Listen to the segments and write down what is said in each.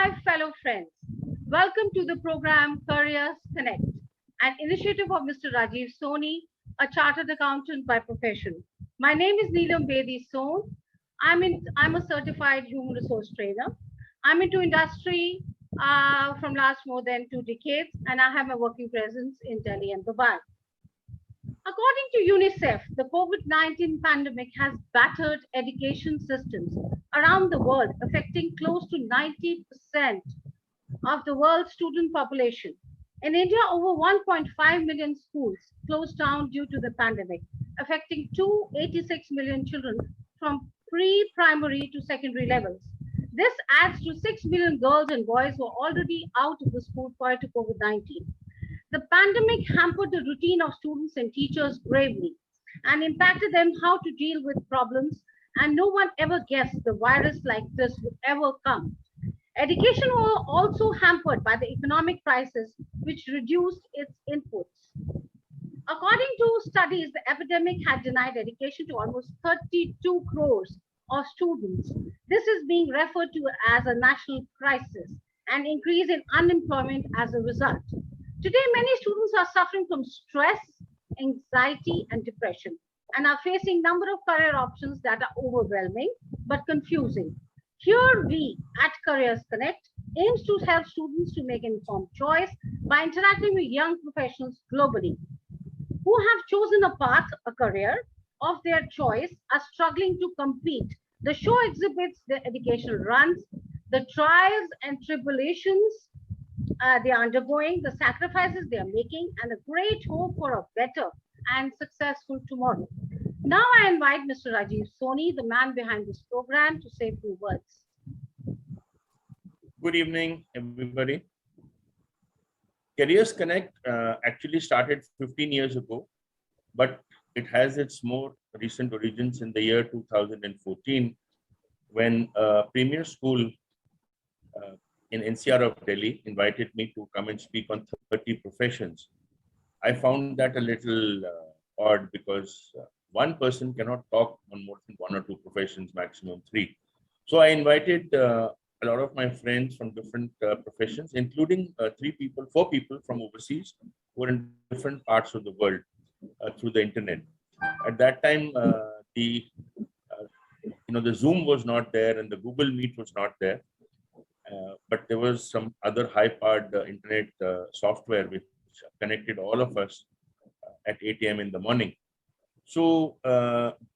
my fellow friends. Welcome to the program Careers Connect, an initiative of Mr. Rajiv Soni, a chartered accountant by profession. My name is Neelam Bedi Son. I'm a certified human resource trainer. I'm into industry from last more than 2 decades, and I have my working presence in Delhi and Dubai. According to UNICEF, the COVID-19 pandemic has battered education systems around the world, affecting close to 90% of the world's student population. In India, over 1.5 million schools closed down due to the pandemic, affecting 286 million children from pre-primary to secondary levels. This adds to 6 million girls and boys who are already out of the school prior to COVID-19. The pandemic hampered the routine of students and teachers gravely and impacted them how to deal with problems, and no one ever guessed the virus like this would ever come. Education was also hampered by the economic crisis, which reduced its inputs. According to studies, the epidemic had denied education to almost 32 crores of students. This is being referred to as a national crisis, and increase in unemployment as a result. Today, many students are suffering from stress, anxiety, and depression, and are facing a number of career options that are overwhelming but confusing. Here we at Careers Connect aims to help students to make an informed choice by interacting with young professionals globally who have chosen a path, a career of their choice, are struggling to compete. The show exhibits the educational runs, the trials and tribulations they are undergoing, the sacrifices they are making, and a great hope for a better and successful tomorrow. Now I invite Mr. Rajiv Soni, the man behind this program, to say a few words. Good evening, everybody. Careers Connect actually started 15 years ago, but it has its more recent origins in the year 2014, when a premier school in NCR of Delhi invited me to come and speak on 30 professions. I found that a little odd because one person cannot talk on more than one or two professions, maximum three. So I invited a lot of my friends from different professions, including four people from overseas who are in different parts of the world through the internet. At that time, the Zoom was not there and the Google Meet was not there. But there was some other high-powered internet software which connected all of us at 8 a.m. in the morning. So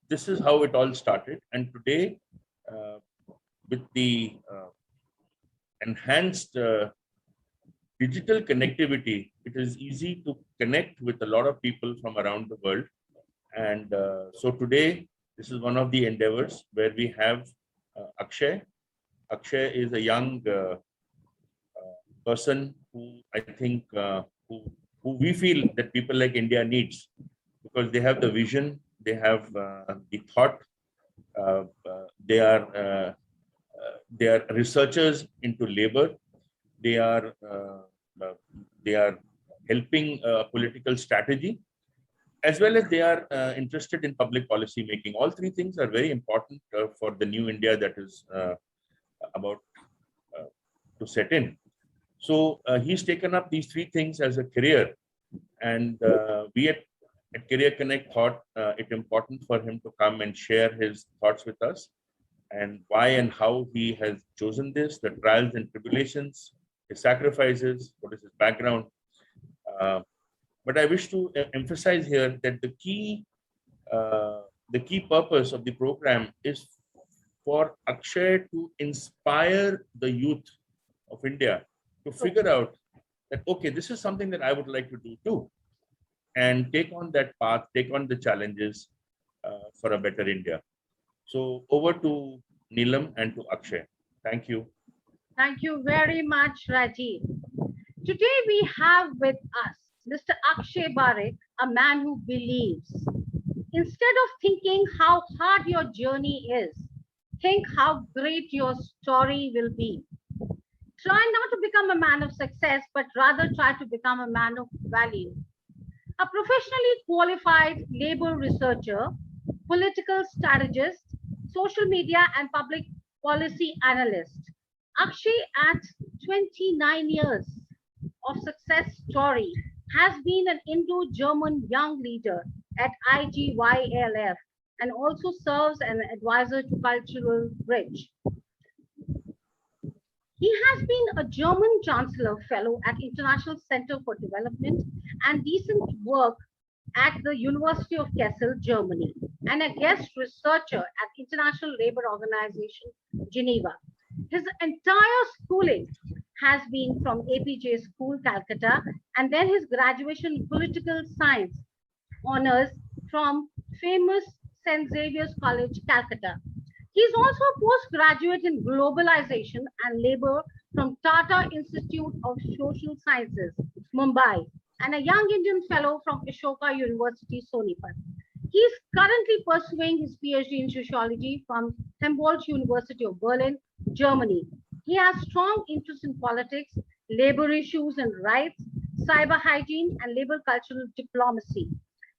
this is how it all started. And today, with the enhanced digital connectivity, it is easy to connect with a lot of people from around the world. And so today, this is one of the endeavors where we have Akshay. Akshay is a young person who I think who we feel that people like India needs, because they have the vision, they have the thought, they are researchers into labor, they are helping political strategy, as well as they are interested in public policy making. All three things are very important for the new India that is about to set in. So he's taken up these three things as a career, and we at Career Connect thought it important for him to come and share his thoughts with us, and why and how he has chosen this, the trials and tribulations, his sacrifices, what is his background. But I wish to emphasize here that the key purpose of the program is for Akshay to inspire the youth of India to figure out that, okay, this is something that I would like to do too, and take on that path, take on the challenges for a better India. So over to Neelam and to Akshay. Thank you. Thank you very much, Rajiv. Today we have with us Mr. Akshay Barik, a man who believes. Instead of thinking how hard your journey is, think how great your story will be. Try not to become a man of success, but rather try to become a man of value. A professionally qualified labor researcher, political strategist, social media and public policy analyst, Akshay, at 29 years of success story, has been an Indo-German young leader at IGYLF and also serves as an advisor to Cultural Bridge. He has been a German Chancellor Fellow at International Center for Development and Decent Work at the University of Kassel, Germany, and a guest researcher at International Labour Organization, Geneva. His entire schooling has been from APJ School, Calcutta, and then his graduation in political science honors from famous St. Xavier's College, Calcutta. He is also a postgraduate in globalization and labor from Tata Institute of Social Sciences, Mumbai, and a young Indian fellow from Ashoka University, Sonipat. He is currently pursuing his PhD in sociology from Humboldt University of Berlin, Germany. He has strong interest in politics, labor issues and rights, cyber hygiene, and labor cultural diplomacy.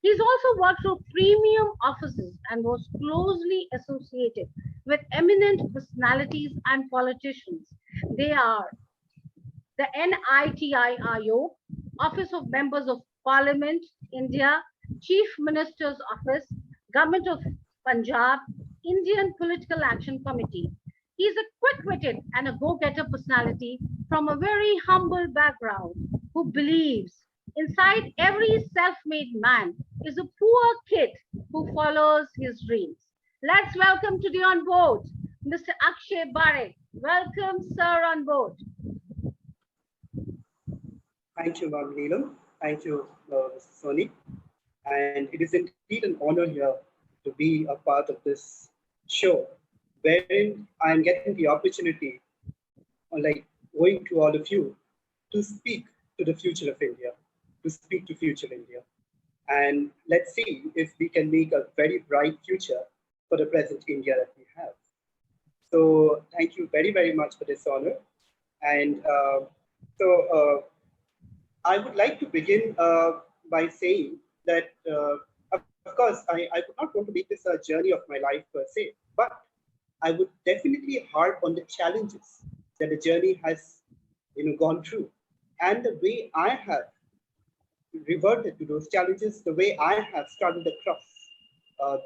He's also worked for premium offices and was closely associated with eminent personalities and politicians. They are the NITIIO, Office of Members of Parliament, India, Chief Minister's Office, Government of Punjab, Indian Political Action Committee. He is a quick-witted and a go-getter personality from a very humble background who believes inside every self-made man is a poor kid who follows his dreams. Let's welcome today on board Mr. Akshay Barik. Welcome, sir, on board. Thank you, Ma'am Neelam. Thank you, Soni. And it is indeed an honor here to be a part of this show, wherein I'm getting the opportunity, like going to all of you, to speak to the future of India, to speak to future India. And let's see if we can make a very bright future for the present India that we have. So thank you very, very much for this honor. And I would like to begin by saying that, of course, I would not want to make this a journey of my life per se, but I would definitely harp on the challenges that the journey has, gone through, and the way I have reverted to those challenges, the way I have struggled across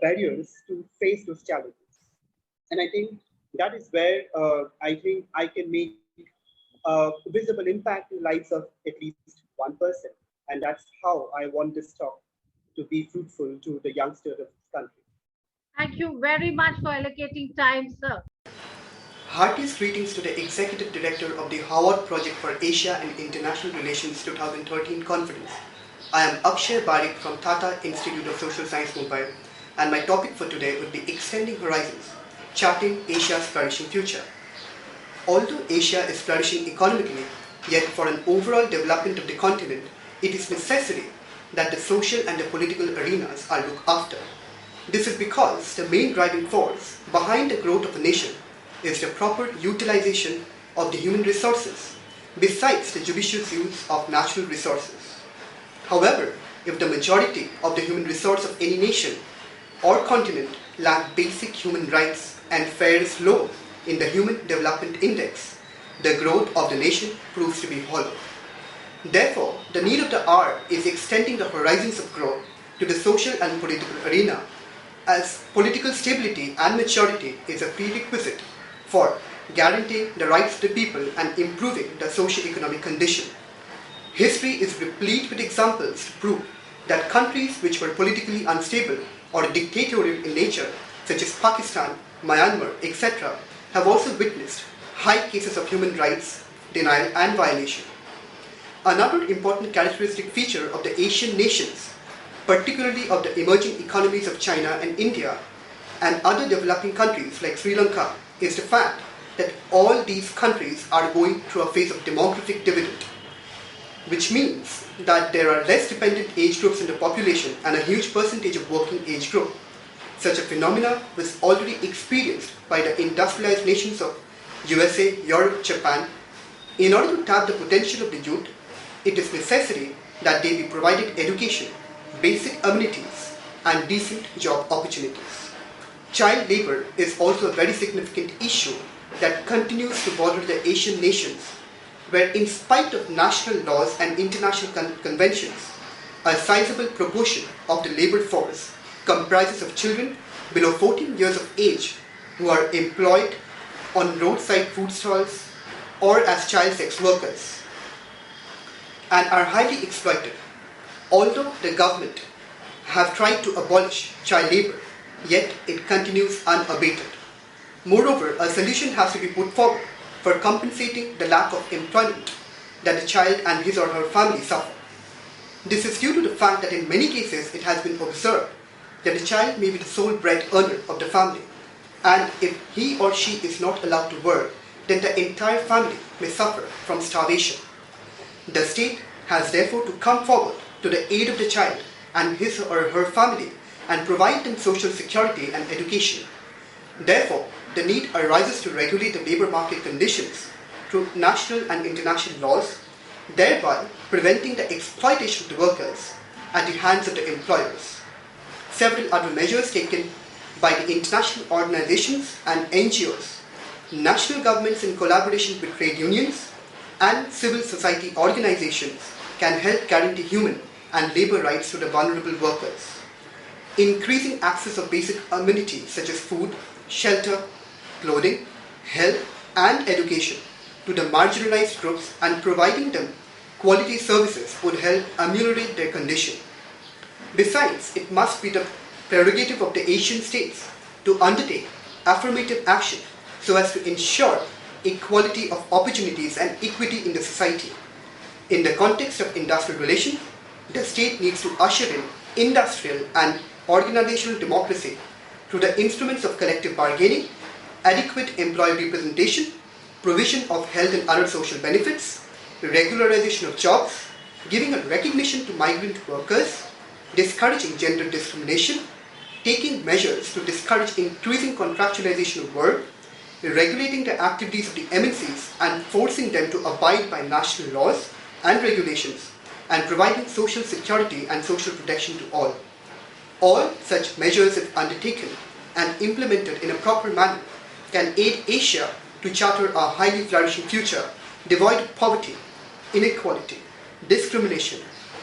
barriers to face those challenges. And I think that is where I think I can make a visible impact in the lives of at least one person. And that's how I want this talk to be fruitful to the youngsters of this country. Thank you very much for allocating time, sir. Heartiest greetings to the Executive Director of the Howard Project for Asia and International Relations 2013 conference. I am Akshay Barik from Tata Institute of Social Science, Mumbai, and my topic for today would be Extending Horizons, Charting Asia's Flourishing Future. Although Asia is flourishing economically, yet for an overall development of the continent, it is necessary that the social and the political arenas are looked after. This is because the main driving force behind the growth of a nation is the proper utilization of the human resources, besides the judicious use of natural resources. However, if the majority of the human resource of any nation or continent lack basic human rights and fares low in the Human Development Index, the growth of the nation proves to be hollow. Therefore, the need of the hour is extending the horizons of growth to the social and political arena, as political stability and maturity is a prerequisite for guaranteeing the rights of the people and improving the socio-economic condition. History is replete with examples to prove that countries which were politically unstable or dictatorial in nature, such as Pakistan, Myanmar, etc., have also witnessed high cases of human rights denial and violation. Another important characteristic feature of the Asian nations, particularly of the emerging economies of China and India and other developing countries like Sri Lanka, is the fact that all these countries are going through a phase of demographic dividend, which means that there are less dependent age groups in the population and a huge percentage of working age group. Such a phenomena was already experienced by the industrialized nations of USA, Europe, Japan. In order to tap the potential of the youth, it is necessary that they be provided education, basic amenities, and decent job opportunities. Child labor is also a very significant issue that continues to bother the Asian nations, where in spite of national laws and international conventions, a sizable proportion of the labor force comprises of children below 14 years of age who are employed on roadside food stalls or as child sex workers and are highly exploited. Although the government have tried to abolish child labor, yet it continues unabated. Moreover, a solution has to be put forward for compensating the lack of employment that the child and his or her family suffer. This is due to the fact that in many cases it has been observed that the child may be the sole bread earner of the family, and if he or she is not allowed to work, then the entire family may suffer from starvation. The state has therefore to come forward to the aid of the child and his or her family and provide them social security and education. Therefore, the need arises to regulate the labor market conditions through national and international laws, thereby preventing the exploitation of the workers at the hands of the employers. Several other measures taken by the international organizations and NGOs, national governments in collaboration with trade unions, and civil society organizations can help guarantee human and labor rights to the vulnerable workers. Increasing access of basic amenities such as food, shelter, clothing, health, and education to the marginalized groups and providing them quality services would help ameliorate their condition. Besides, it must be the prerogative of the Asian states to undertake affirmative action so as to ensure equality of opportunities and equity in the society. In the context of industrial relations, the state needs to usher in industrial and organizational democracy through the instruments of collective bargaining, adequate employee representation, provision of health and other social benefits, regularization of jobs, giving a recognition to migrant workers, discouraging gender discrimination, taking measures to discourage increasing contractualization of work, regulating the activities of the MNCs and forcing them to abide by national laws and regulations, and providing social security and social protection to all. All such measures, if undertaken and implemented in a proper manner, can aid Asia to charter a highly flourishing future devoid of poverty, inequality, discrimination,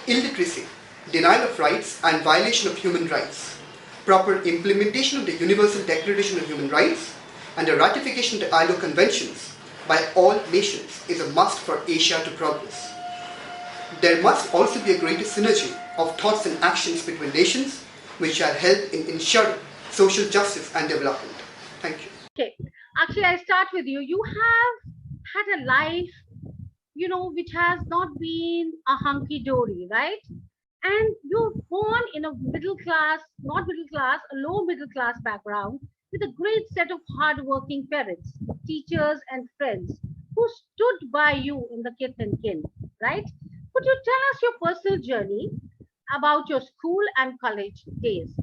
illiteracy, denial of rights, and violation of human rights. Proper implementation of the Universal Declaration of Human Rights and the ratification of the ILO conventions by all nations is a must for Asia to progress. There must also be a greater synergy of thoughts and actions between nations which shall help in ensuring social justice and development. Thank you. Okay. Actually, I start with you. You have had a life, which has not been a hunky-dory, right? And you're born in a middle class, not middle class, a low middle class background with a great set of hardworking parents, teachers, and friends who stood by you in the kith and kin, right? Could you tell us your personal journey about your school and college days?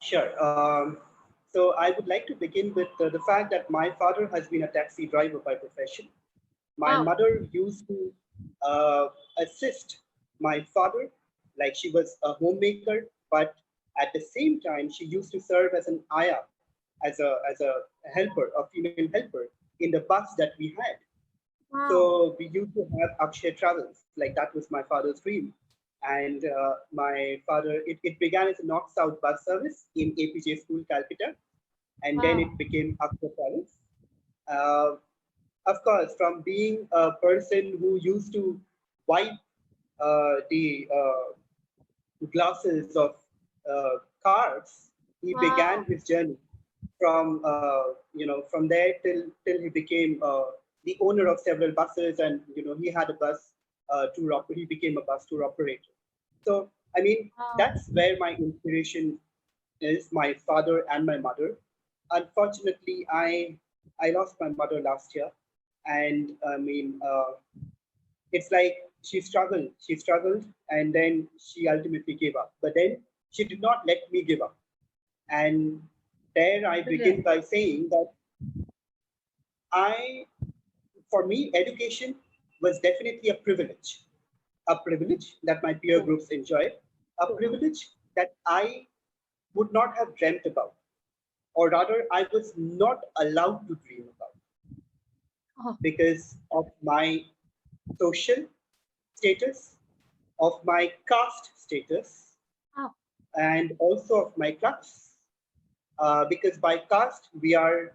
Sure. So I would like to begin with the fact that my father has been a taxi driver by profession. My Wow. mother used to assist my father, like she was a homemaker, but at the same time she used to serve as an ayah, as a helper, a female helper in the bus that we had. Wow. So we used to have Akshay travels, like that was my father's dream. And my father, it began as a north-south bus service in APJ School, Calcutta, and then Wow. it became Akshay travels. Uh, of course, from being a person who used to wipe the glasses of cars, he began Wow. his journey from from there till he became the owner of several buses, and he had a bus tour operator. He became a bus tour operator. So I mean, Wow. that's where my inspiration is, my father and my mother. Unfortunately, I lost my mother last year, and I mean, it's like she struggled, and then she ultimately gave up. But then she did not let me give up. And there I begin Brilliant. by saying that I, for me, education was definitely a privilege that my peer True. groups enjoy, a True. privilege that I would not have dreamt about. or rather, I was not allowed to dream about because of my social status, of my caste status, and also of my class. Because by caste, we are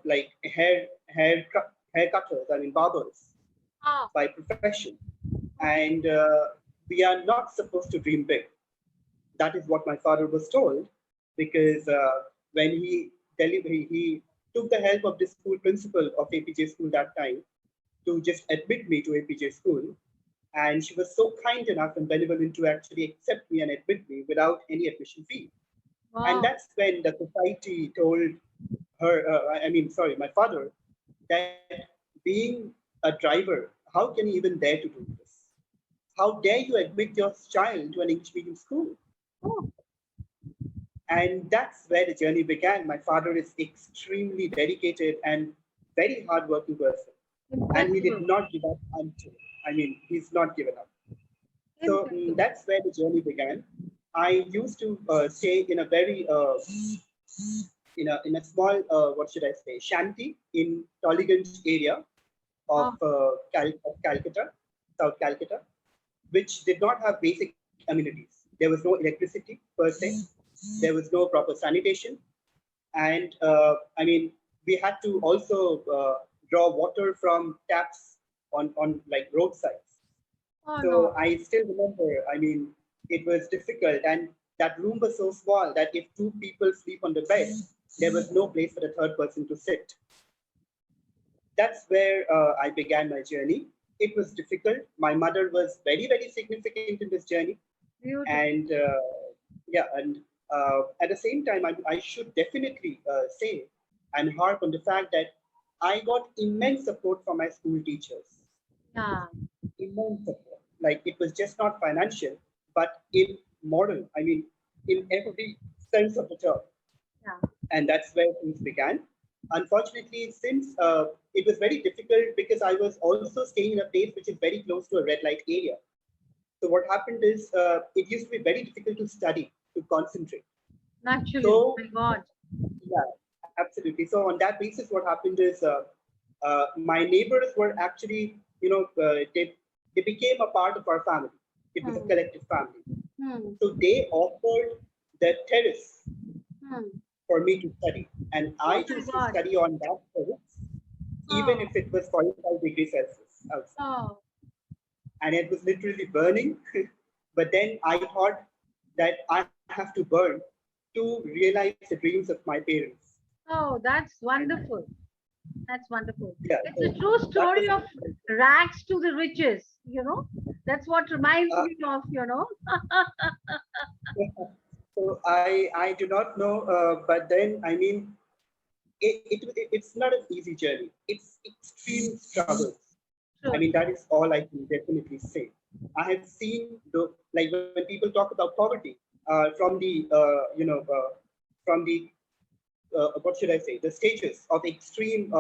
like haircutters, I mean barbers by profession. And we are not supposed to dream big. That is what my father was told, because when he took the help of the school principal of APJ school that time to just admit me to APJ school, and she was so kind enough and benevolent to actually accept me and admit me without any admission fee. And that's when the society told her, my father, that being a driver, how can you even dare to do this? How dare you admit your child to an English medium school? And that's where the journey began. My father is extremely dedicated and very hardworking person. And he did not give up until, he's not given up. So that's where the journey began. I used to stay in a very, in a small, shanty in Tollygunge area of Calcutta, South Calcutta, which did not have basic amenities. There was no electricity per se. There was no proper sanitation. And we had to also draw water from taps on like roadsides. I still remember, it was difficult. And that room was so small that if two people sleep on the bed, there was no place for the third person to sit. That's where I began my journey. It was difficult. My mother was very, very significant in this journey. And at the same time, I should definitely say and harp on the fact that I got immense support from my school teachers. Immense support. Like, it was just not financial, but in moral, in every sense of the term. And that's where things began. Unfortunately, since it was very difficult because I was also staying in a place which is very close to a red light area. So what happened is it used to be very difficult to study, to concentrate. Naturally, so, my God. Yeah, absolutely. So on that basis, what happened is my neighbors were actually, they became a part of our family. It was a collective family. So they offered the terrace for me to study. And I used to study on that terrace, even if it was 45 degrees Celsius outside. And it was literally burning. But then I thought that I have to burn to realize the dreams of my parents. Oh, that's wonderful. That's wonderful. Yeah, it's a true story of rags to the riches, That's what reminds me of, So I do not know, but then, it's not an easy journey. It's extreme struggles. True. That is all I can definitely say. I have seen, like when people talk about poverty, from the, what should I say, the stages of extreme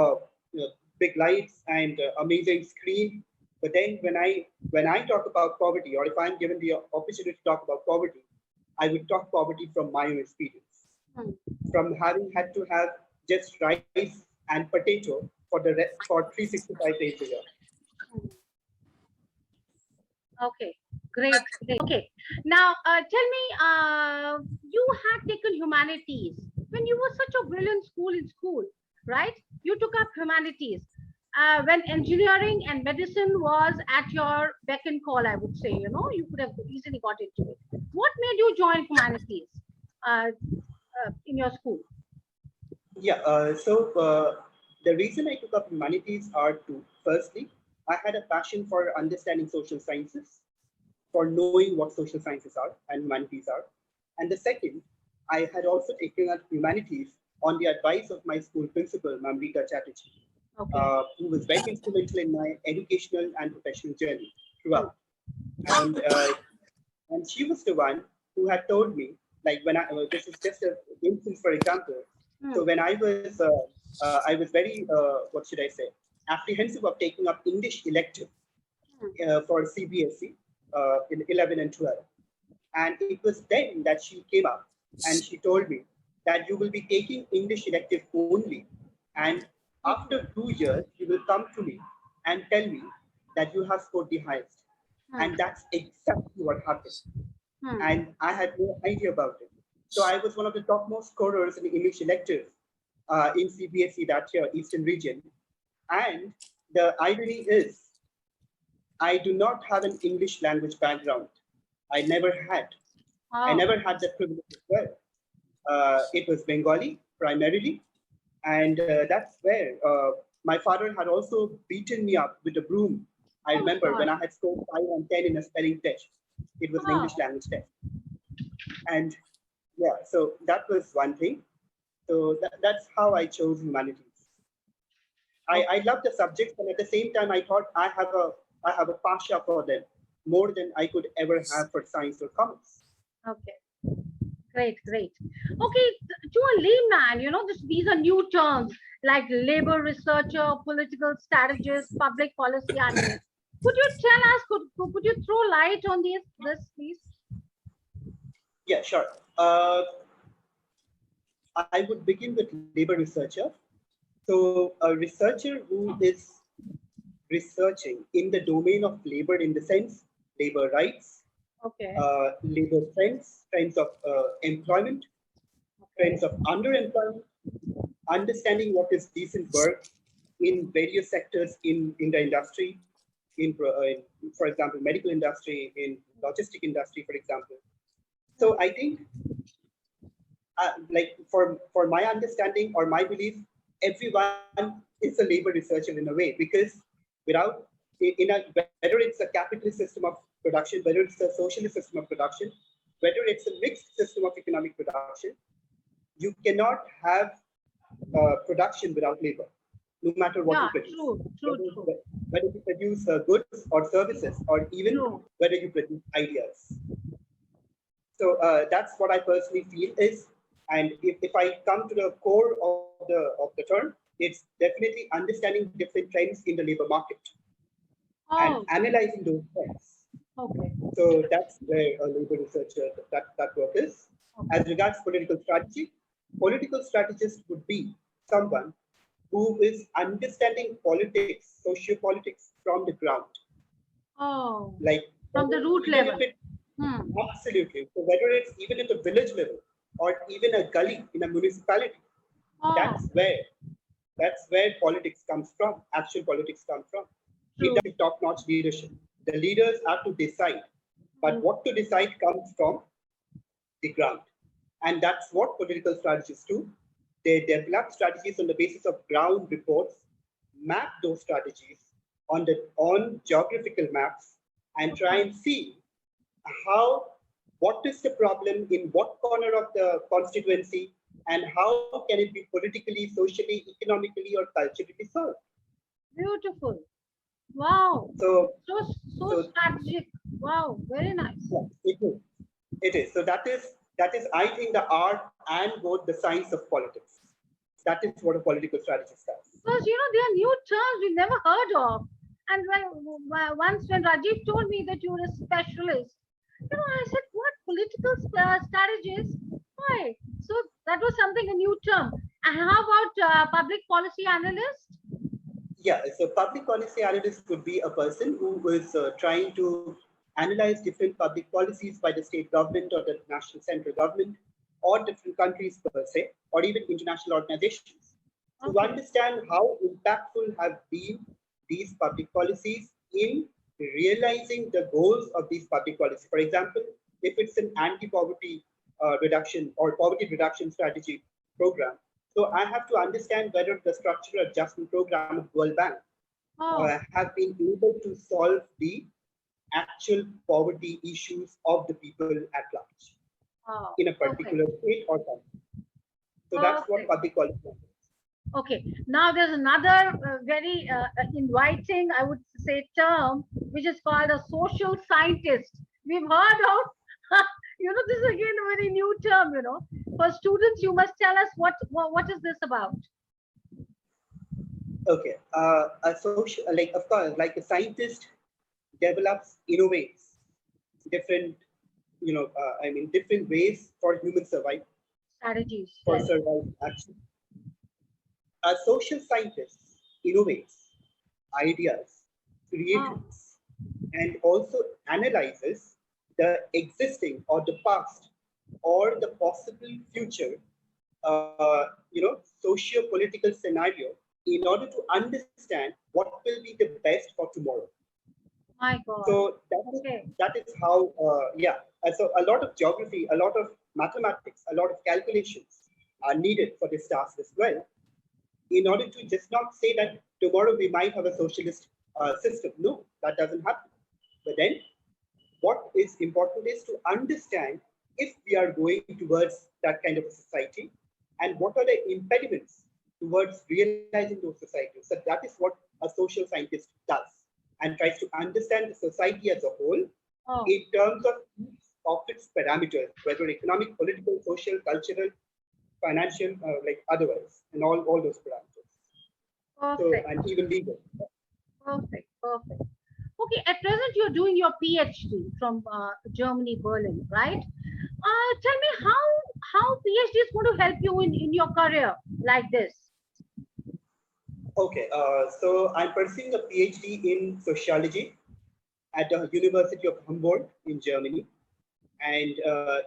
big lights and amazing screen. But then when I talk about poverty, or if I'm given the opportunity to talk about poverty, I would talk poverty from my own experience. From having had to have just rice and potato for 365 days a year. Okay, great. Okay, now tell me, you had taken humanities when you were such a brilliant in school, right? You took up humanities when engineering and medicine was at your beck and call, I would say, you could have easily got into it. What made you join humanities in your school? Yeah, the reason I took up humanities are two. Firstly, I had a passion for understanding social sciences, for knowing what social sciences are and humanities are. And the second, I had also taken up humanities on the advice of my school principal, Ma'am Rita Chatterjee, who was very instrumental in my educational and professional journey throughout. And she was the one who had told me, like when this is just an instance, for example. So when I was very, what should I say, apprehensive of taking up English elective for CBSE in 11 and 12. And it was then that she came up and she told me that you will be taking English elective only. And after 2 years, you will come to me and tell me that you have scored the highest. And that's exactly what happened. And I had no idea about it. So I was one of the topmost scorers in the English elective in CBSE that year, Eastern region. And the irony is, I do not have an English language background. I never had. I never had that privilege as well. It was Bengali primarily. And that's where my father had also beaten me up with a broom. I remember when I had scored 5 on 10 in a spelling test. It was an English language test. And yeah, so that was one thing. So that's how I chose humanities. I love the subjects, and at the same time, I thought I have a passion for them more than I could ever have for science or commerce. Okay. Great, great. Okay, to a layman, these are new terms like labor researcher, political strategist, public policy analyst. Could you tell us, could you throw light on this, please? Yeah, sure. I would begin with labor researcher. So a researcher who is researching in the domain of labor, in the sense labor rights, okay, labor trends of employment, trends of underemployment, understanding what is decent work in various sectors in the industry, for example, medical industry, in logistic industry, for example. So I think, like for my understanding or my belief, everyone is a labor researcher in a way, because without whether it's a capitalist system of production, whether it's a socialist system of production, whether it's a mixed system of economic production, you cannot have production without labor, no matter what you produce. True. Whether you produce goods or services, or even whether you produce ideas. So that's what I personally feel is, and if I come to the core of the term, it's definitely understanding different trends in the labor market and analyzing those trends. Okay. So that's where a labor researcher, that work is. As regards political strategist would be someone who is understanding politics, socio-politics from the ground. Like from the root level. Absolutely. So whether it's even at the village level or even a gully in a municipality, that's where politics comes from, actual politics come from. It is top-notch leadership. The leaders have to decide, but what to decide comes from the ground. And that's what political strategists do. They develop strategies on the basis of ground reports, map those strategies on geographical maps, and try and see what is the problem in what corner of the constituency, and how can it be politically, socially, economically, or culturally solved. Beautiful. Wow. So strategic. Wow, very nice. Yeah, it is. So that is, I think, the art and both the science of politics. That is what a political strategist does. Because there are new terms we've never heard of. And once when Rajiv told me that you were a specialist, I said, what, political strategist? Why? So that was something, a new term. And how about public policy analyst? Yeah, so public policy analyst could be a person who is trying to analyze different public policies by the state government or the national central government, or different countries per se, or even international organizations, to understand how impactful have been these public policies in realizing the goals of these public policies. For example, if it's an anti-poverty reduction or poverty reduction strategy program, so I have to understand whether the structural adjustment program of World Bank have been able to solve the actual poverty issues of the people at large in a particular state or country. So that's what public policy is. Okay, now there's another very inviting, I would say, term, which is called a social scientist. We've heard of, this is again a very new term, For students, you must tell us what is this about? Okay, a social, of course, like a scientist develops, innovates different, different ways for human survival. Strategies. for Yes. survival action. A social scientist innovates ideas, Oh, creates, and also analyzes the existing or the past or the possible future, socio-political scenario in order to understand what will be the best for tomorrow. my God. So Okay. that is how, yeah. So a lot of geography, a lot of mathematics, a lot of calculations are needed for this task as well, in order to just not say that tomorrow we might have a socialist system. No, that doesn't happen. But then what is important is to understand if we are going towards that kind of a society and what are the impediments towards realizing those societies. So that is what a social scientist does and tries to understand the society as a whole Oh, in terms of its parameters, whether economic, political, social, cultural, financial, like otherwise, and all those parameters. So, perfect. and even legal. Perfect. Perfect. Okay. At present, you're doing your PhD from Germany, Berlin, right? Tell me how PhD is going to help you in your career like this. Okay, so I'm pursuing a PhD in sociology at the University of Humboldt in Germany. And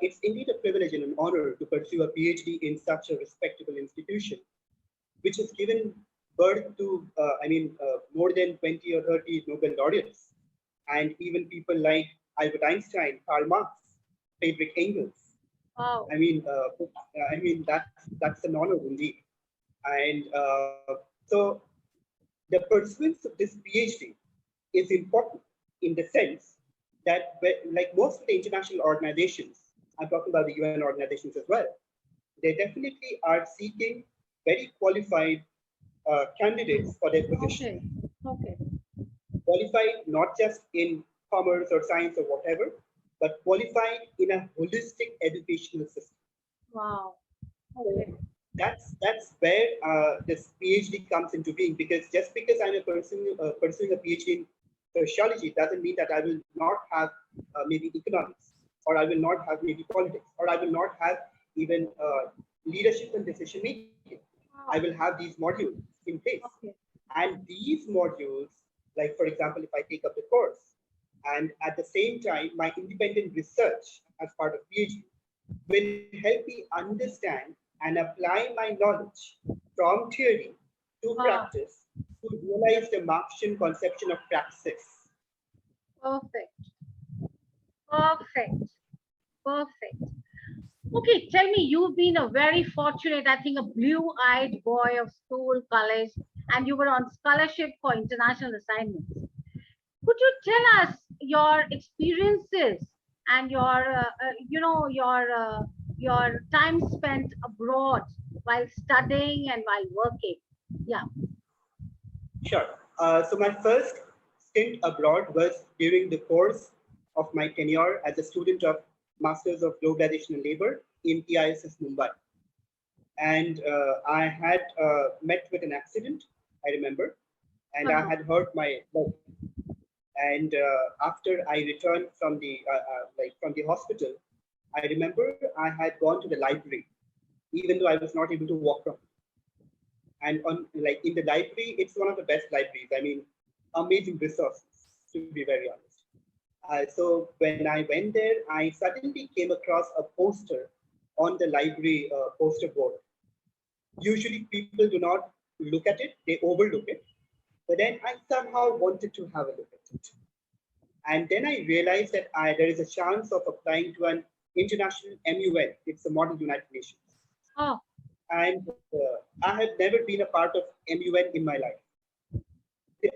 it's indeed a privilege and an honor to pursue a PhD in such a respectable institution, which has given birth to, more than 20 or 30 Nobel laureates, and even people like Albert Einstein, Karl Marx, Friedrich Engels. Wow. That's an honor indeed. And so the pursuance of this PhD is important in the sense that, like most of the international organizations, I'm talking about the UN organizations as well, they definitely are seeking very qualified candidates for their position. Okay. Okay. Qualified not just in commerce or science or whatever, but qualified in a holistic educational system. Wow. So Okay. that's where this PhD comes into being. Because just because I'm pursuing a PhD in sociology doesn't mean that I will not have maybe economics, or I will not have maybe politics, or I will not have even leadership and decision making. I Wow. will have these modules in place. Okay. And these modules, like for example, if I take up the course, and at the same time, my independent research as part of PhD will help me understand and apply my knowledge from theory to Wow. practice to realize the Marxian conception of praxis. Perfect. Perfect. Perfect. Okay, tell me, you've been a very fortunate, I think, a blue-eyed boy of school, college, and you were on scholarship for international assignments. Could you tell us your experiences and your time spent abroad while studying and while working? Yeah. Sure. So my first stint abroad was during the course of my tenure as a student of Masters of Globalization and Labor in TISS Mumbai. And I had met with an accident, I remember, and I had hurt my leg. And after I returned from the hospital, I remember I had gone to the library, even though I was not able to walk from. And on like in the library, it's one of the best libraries. I mean, amazing resources, to be very honest. So when I went there, I suddenly came across a poster on the library poster board. Usually people do not look at it, they overlook it. But then I somehow wanted to have a look at it. And then I realized that there is a chance of applying to an international MUN. It's a Model United Nations. Oh, And I had never been a part of MUN in my life.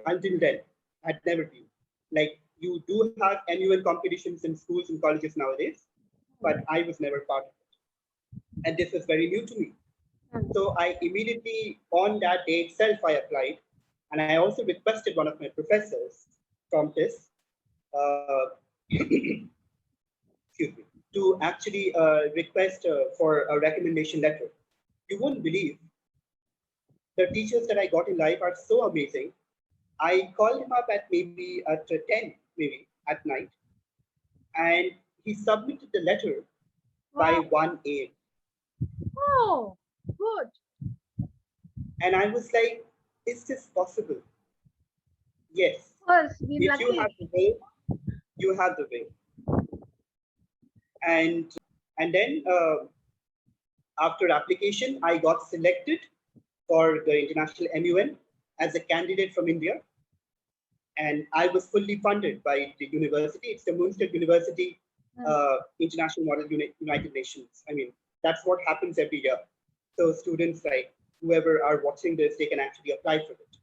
Until then, I had never been. Like, you do have MUN competitions in schools and colleges nowadays, but I was never part of it. And this was very new to me. So I immediately, on that day itself, I applied. And I also requested one of my professors from this, excuse me, to actually request for a recommendation letter. You won't believe the teachers that I got in life are so amazing. I called him up at maybe at 10, maybe at night, and he submitted the letter by wow. 1 a.m. Oh, good. And I was like, is this possible? Yes. First, be If you lucky. have the will, you have the will. And then after application, I got selected for the international MUN as a candidate from India. And I was fully funded by the university. It's the Munster University International Model United Nations. I mean, that's what happens every year. So students like whoever are watching this, they can actually apply for it.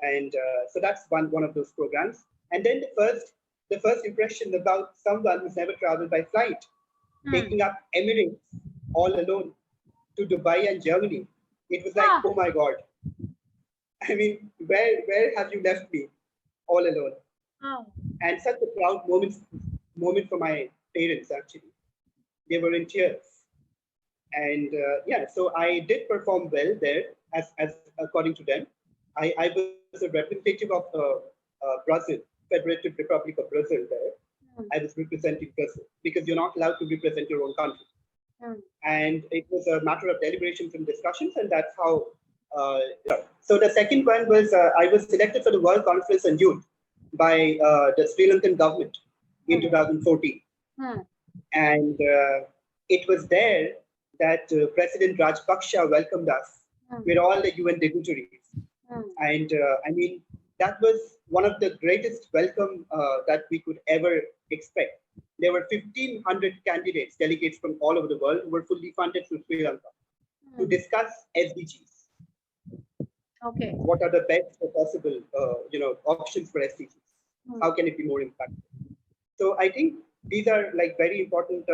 And so that's one of those programs. And then the first impression about someone who's never traveled by flight, taking up Emirates all alone to Dubai and Germany. It was like, oh my God. I mean, where have you left me all alone? And such a proud moment for my parents, actually. They were in tears. And yeah, so I did perform well there, as according to them. I was a representative of Brazil, Federative Republic of Brazil there. I was representing Brazil because you're not allowed to represent your own country. And it was a matter of deliberations and discussions, and that's how. So the second one was I was selected for the World Conference on Youth by the Sri Lankan government in 2014. And it was there that President Rajpaksha welcomed us with all the UN dignitaries. And I mean, that was one of the greatest welcome that we could ever expect. There were 1,500 candidates, delegates from all over the world who were fully funded through Sri Lanka to discuss SDGs. Okay. What are the best possible, options for SDGs? How can it be more impactful? So I think these are like very important,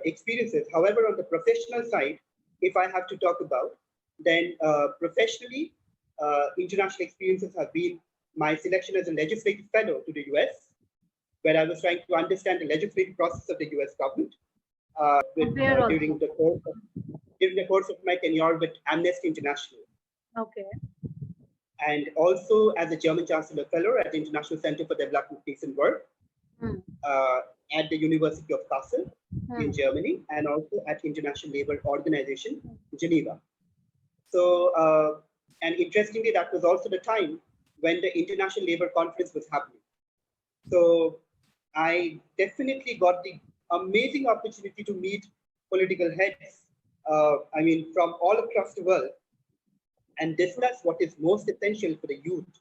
experiences. However, on the professional side, if I have to talk about, then professionally, international experiences have been my selection as a legislative fellow to the US, where I was trying to understand the legislative process of the US government during the course of my tenure with Amnesty International. Okay. And also as a German Chancellor Fellow at the International Center for Development, Peace and Work at the University of Kassel in Germany, and also at International Labour Organization, Geneva. So, and interestingly, that was also the time when the International Labour Conference was happening. So I definitely got the amazing opportunity to meet political heads, from all across the world, and discuss what is most essential for the youth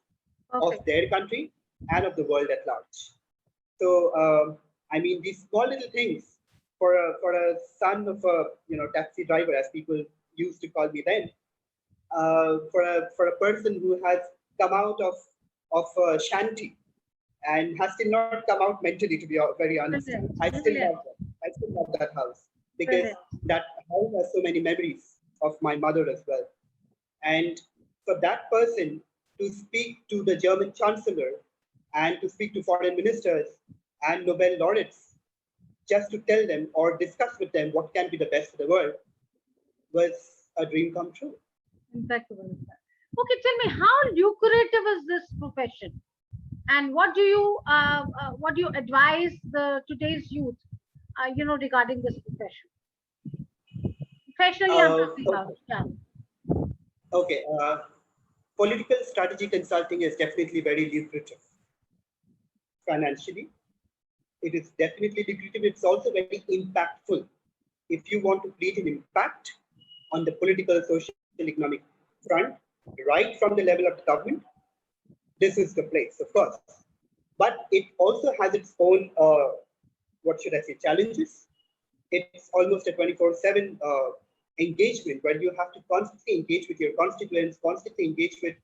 of their country and of the world at large. So, these small little things for a son of a taxi driver, as people used to call me then, for a person who has come out of shanty and has still not come out mentally, to be very honest. I still love that house because that house has so many memories of my mother as well. And for that person to speak to the German Chancellor and to speak to foreign ministers and Nobel laureates, just to tell them or discuss with them what can be the best for the world, was a dream come true. Impeccable. Okay, tell me, how lucrative is this profession, and what do you advise the today's youth, regarding this profession? Professionally, I'm talking about. Yeah. Okay. Political strategy consulting is definitely very lucrative. Financially, it is definitely lucrative. It's also very impactful. If you want to create an impact on the political, social, economic front, right from the level of the government, this is the place, of course. But it also has its own, challenges. It's almost a 24/7 engagement where you have to constantly engage with your constituents, constantly engage with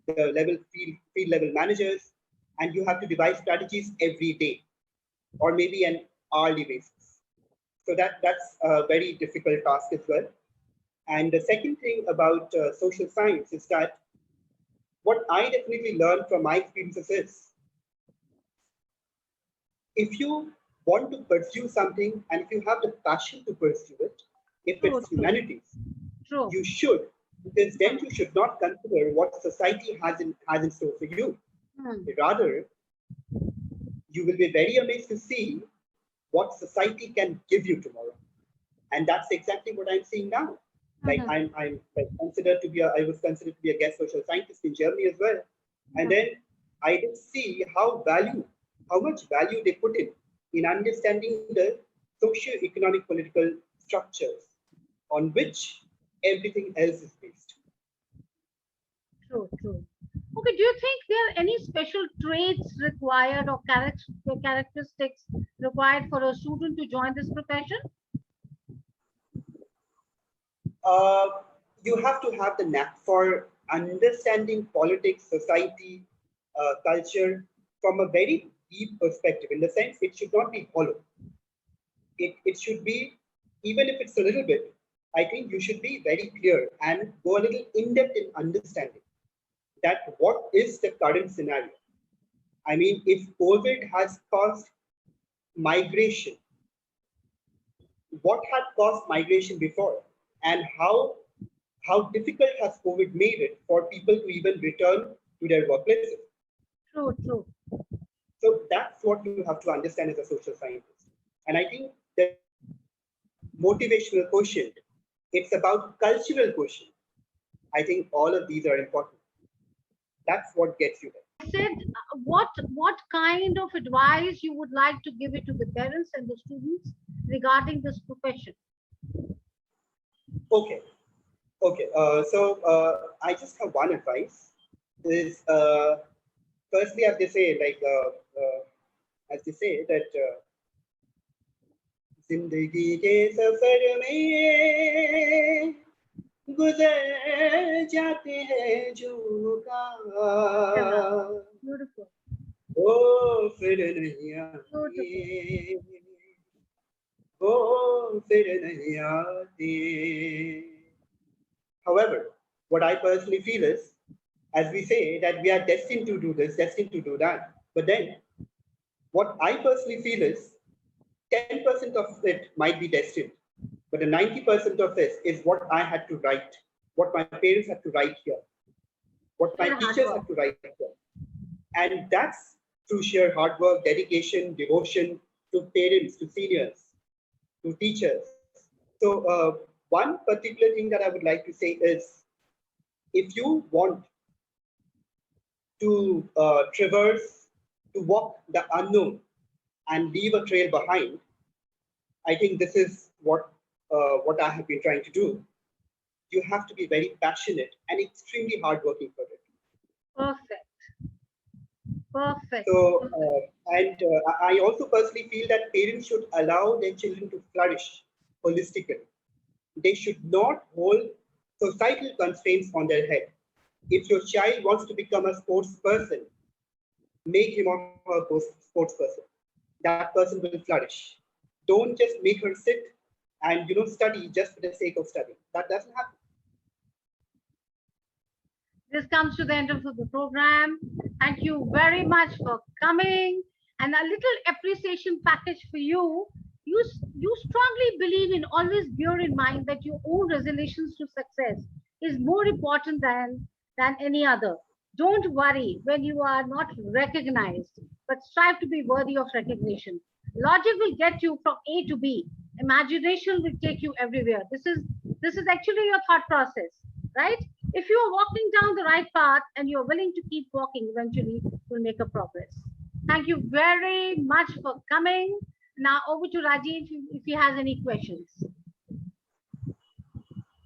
the field level managers, and you have to devise strategies every day, or maybe an hourly basis. So that's a very difficult task as well. And the second thing about social science is that what I definitely learned from my experiences is, if you want to pursue something and if you have the passion to pursue it, if it's humanities, you should, because then you should not consider what society has in store for you. Rather, you will be very amazed to see what society can give you tomorrow. And that's exactly what I'm seeing now. Like I'm like considered to be I was considered to be a guest social scientist in Germany as well. And then I did see how much value they put in understanding the socio-economic political structures on which everything else is based. True, true. Okay, do you think there are any special traits required or characteristics required for a student to join this profession? Uh, you have to have the knack for understanding politics, society, culture from a very deep perspective. In the sense, it should not be hollow. It should be, even if it's a little bit, I think you should be very clear and go a little in-depth in understanding that what is the current scenario. I mean, if COVID has caused migration, what had caused migration before, and how difficult has COVID made it for people to even return to their workplaces? True, true. So that's what you have to understand as a social scientist. And I think the motivational quotient, it's about cultural quotient. I think all of these are important. That's what gets you there. I said, what kind of advice you would like to give it to the parents and the students regarding this profession? Okay. Okay. I just have one advice. Is firstly, as they say, as they say that जिंदगी के सफर में गुजर जाते हैं जो Beautiful. वो फिर नहीं आते वो फिर नहीं आते. However, what I personally feel is, as we say, that we are destined to do this, destined to do that. But then, what I personally feel is, 10% of it might be destined, but the 90% of this is what I had to write, what my parents had to write here, what my teachers had to write here. And that's through sheer hard work, dedication, devotion to parents, to seniors, to teachers. So one particular thing that I would like to say is, if you want to traverse, to walk the unknown and leave a trail behind, I think this is what I have been trying to do. You have to be very passionate and extremely hardworking for it. Perfect. Perfect. So, I also personally feel that parents should allow their children to flourish holistically. They should not hold societal constraints on their head. If your child wants to become a sports person, make him or her a sports person. That person will flourish. Don't just make her sit and study just for the sake of studying. That doesn't happen. This comes to the end of the program. Thank you very much for coming. And a little appreciation package for you. You strongly believe in, always bear in mind that your own resolutions to success is more important than any other. Don't worry when you are not recognized, but strive to be worthy of recognition. Logic will get you from A to B. Imagination will take you everywhere. This is actually your thought process, right? If you are walking down the right path and you're willing to keep walking, eventually you'll make a progress. Thank you very much for coming. Now over to Rajiv if he has any questions.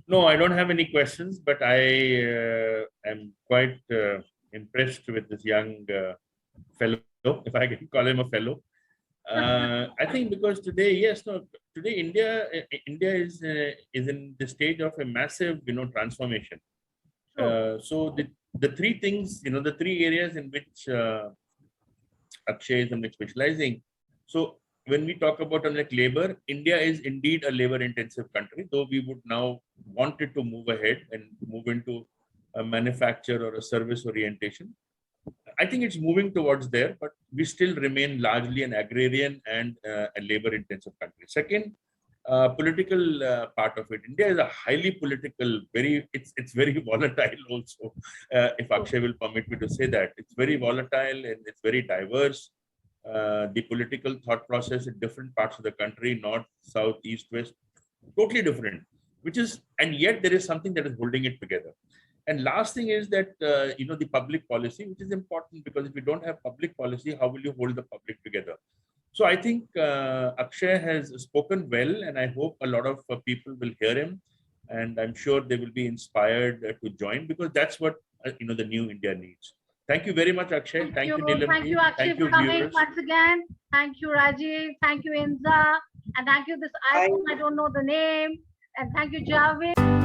No, I don't have any questions, but I am quite impressed with this young fellow, if I can call him a fellow. I think because today, today India is in the stage of a massive, transformation. So the three things, the three areas in which Akshay is specializing. So when we talk about labor, India is indeed a labor-intensive country, though we would now want it to move ahead and move into a manufacture or a service orientation. I think it's moving towards there, but we still remain largely an agrarian and a labor-intensive country. Second, political part of it. India is a highly political, it's very volatile also, if Akshay will permit me to say that. It's very volatile and it's very diverse. The political thought process in different parts of the country, north, south, east, west, totally different, which is, and yet there is something that is holding it together. And last thing is that, the public policy, which is important, because if you don't have public policy, how will you hold the public together? So I think Akshay has spoken well, and I hope a lot of people will hear him, and I'm sure they will be inspired to join, because that's what the new India needs. Thank you very much, Akshay. Thank you, Neelam. Thank you, Akshay, for coming viewers. once again. Thank you, Rajiv. Thank you, Inza. And thank you, this iPhone, I don't know the name. And thank you, Javed.